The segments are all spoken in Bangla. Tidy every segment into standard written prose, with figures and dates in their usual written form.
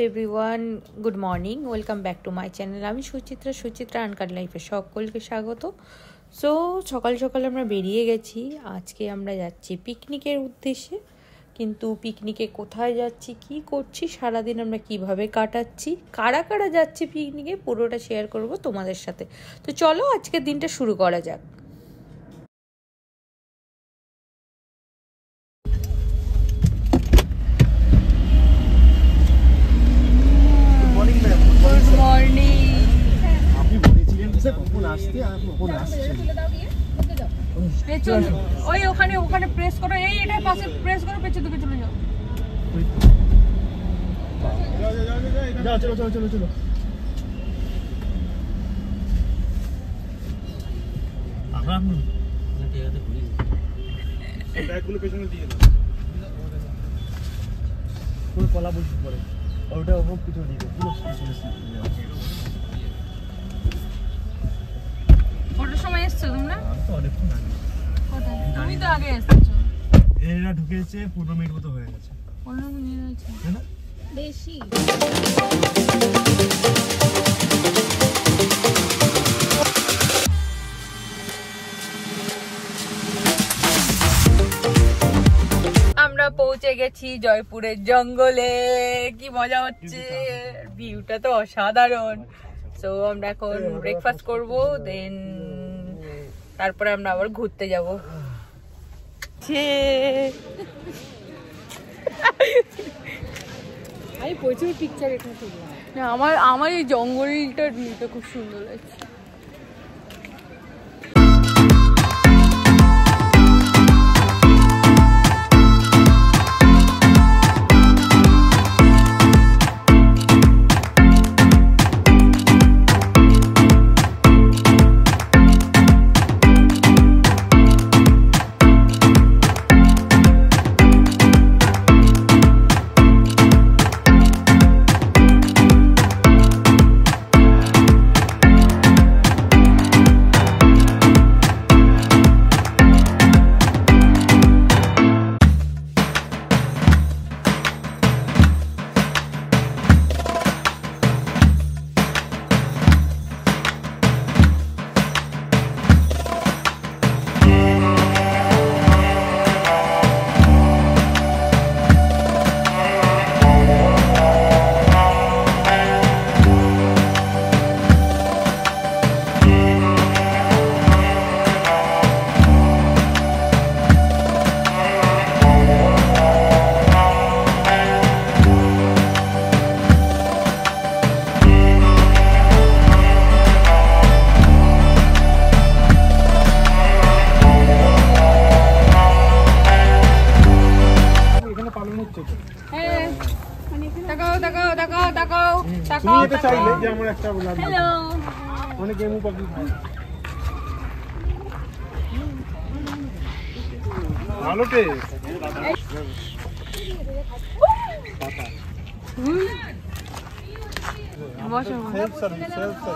Everyone, good morning, welcome back to my channel. আমি সুচিত্রা আনকাট লাইফে সকলকে স্বাগত। সো সকাল সকাল আমরা বেরিয়ে গেছি। আজকে আমরা যাচ্ছি পিকনিকের উদ্দেশ্যে। কিন্তু পিকনিকে কোথায় যাচ্ছি, কি করছি, সারাদিন আমরা কিভাবে কাটাচ্ছি, কারা কারা যাচ্ছি পিকনিকে, পুরোটা শেয়ার করব তোমাদের সাথে। তো চলো আজকের দিনটা শুরু করা যাক। ওই ওখানে ওখানে প্রেস করো, এইটা পাশে প্রেস করো, পেছন দিকে চলে যাও। যাও চলো চলো চলো চলো। আমরা ব্যাগগুলো পেছনে দিয়ে দাও। কোন কলা বলছি পরে ওটা ওপর পিছনে দিয়ে দাও, পুরো পিছনে। কটার সময় এসছো তোমরা? আমি তো অনেকক্ষণ আগে। কোথায়? তুমি তো আগে এসেছো। এরা ঢুকেছে 15 মিনিট মতো হয়ে গেছে। 15 মিনিট হয়েছে না বেশি। আমরা পৌঁছে গেছি জয়পুরের জঙ্গলে। কি মজা হচ্ছে, ভিউটা তো অসাধারণ। সো আমরা এখন ব্রেকফাস্ট করব, দেন তারপরে আমরা আবার ঘুরতে যাব। আমি প্রচুর পিকচার এখানে তুললাম। আমার এই জঙ্গলটার ভিউটা খুব সুন্দর লাগছে।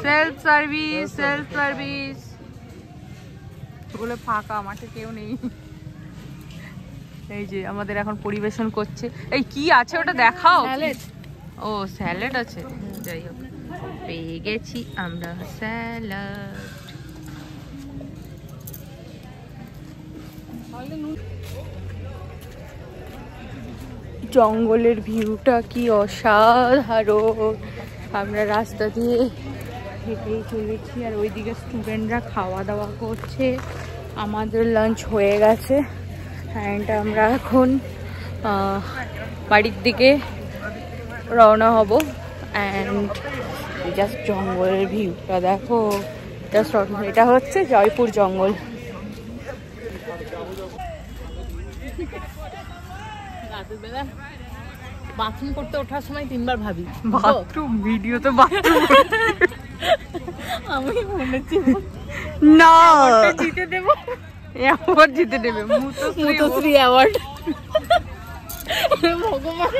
সেলফ সার্ভিস বলে ফাঁকা, মাঠে কেউ নেই। এই যে আমাদের এখন পরিবেশন করছে। এই কি আছে ওটা দেখাও। ও স্যালাড আছে, যাই হোক পেয়ে গেছি আমরা স্যালাড। জঙ্গলের ভিউটা কি অসাধারণ। আমরা রাস্তা দিয়ে হেঁটেই চলেছি, আর ওইদিকে স্টুডেন্টরা খাওয়া দাওয়া করছে। আমাদের লাঞ্চ হয়ে গেছে অ্যান্ড আমরা এখন বাড়ির দিকে রওনা হব। অ্যান্ড জাস্ট জঙ্গলের ভিউটা দেখো, জাস্ট এটা হচ্ছে জয়পুর জঙ্গল। বাথরুম করতে ওঠার সময় 3 বার ভাবি বাথরুম ভিডিও তো বাথরুম আমি মনে হচ্ছে না জিতে দেবো, অ্যাওয়ার্ড জিতে দেবে, মুতশ্রী অ্যাওয়ার্ড। ভগবান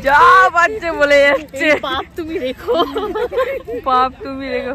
যা পাচ্ছে বলে যাচ্ছে, পাপ তুমি রেখো, পাপ তুমি রেখো।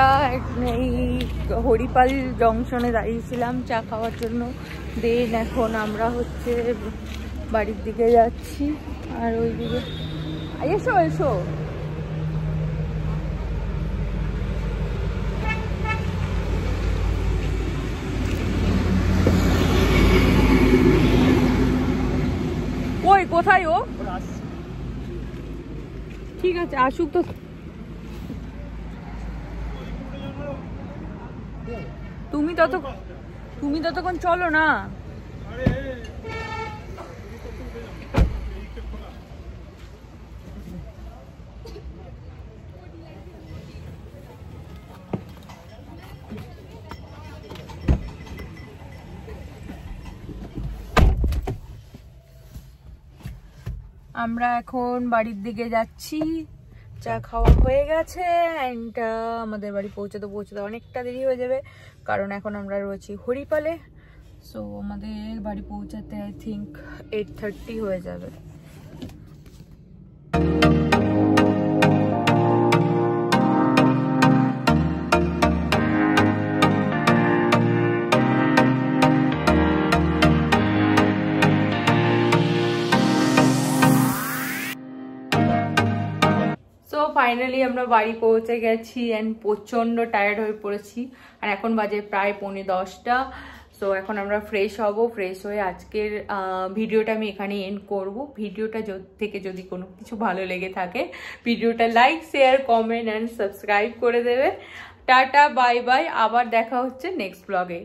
আমরা এই হরিপাল জংশনে দাঁড়িয়েছিলাম চা খাওয়ার জন্য। দেন এখন আমরা হচ্ছে বাড়ির দিকে যাচ্ছি। আর ওইদিকে এসো এসো, ওই কোথায় ও? ঠিক আছে আসুক তো। তুমি ততক্ষণ চলো না। আমরা এখন বাড়ির দিকে যাচ্ছি। চা খাওয়া হয়ে গেছে অ্যান্ড আমাদের বাড়ি পৌঁছাতে অনেকটা দেরি হয়ে যাবে, কারণ এখন আমরা রয়েছি হরিপালে। সো আমাদের বাড়ি পৌঁছাতে আই থিঙ্ক 8:30 হয়ে যাবে। সো ফাইনালি আমরা বাড়ি পৌঁছে গেছি অ্যান্ড প্রচণ্ড টায়ার্ড হয়ে পড়েছি। আর এখন বাজে প্রায় 9:45। সো এখন আমরা ফ্রেশ হব। ফ্রেশ হয়ে আজকের ভিডিওটা আমি এখানে এন্ড করব। ভিডিওটা থেকে যদি কোনো কিছু ভালো লেগে থাকে ভিডিওটা like, share, comment and subscribe করে দেবে। টাটা, বাই বাই, আবার দেখা হচ্ছে নেক্সট ব্লগে।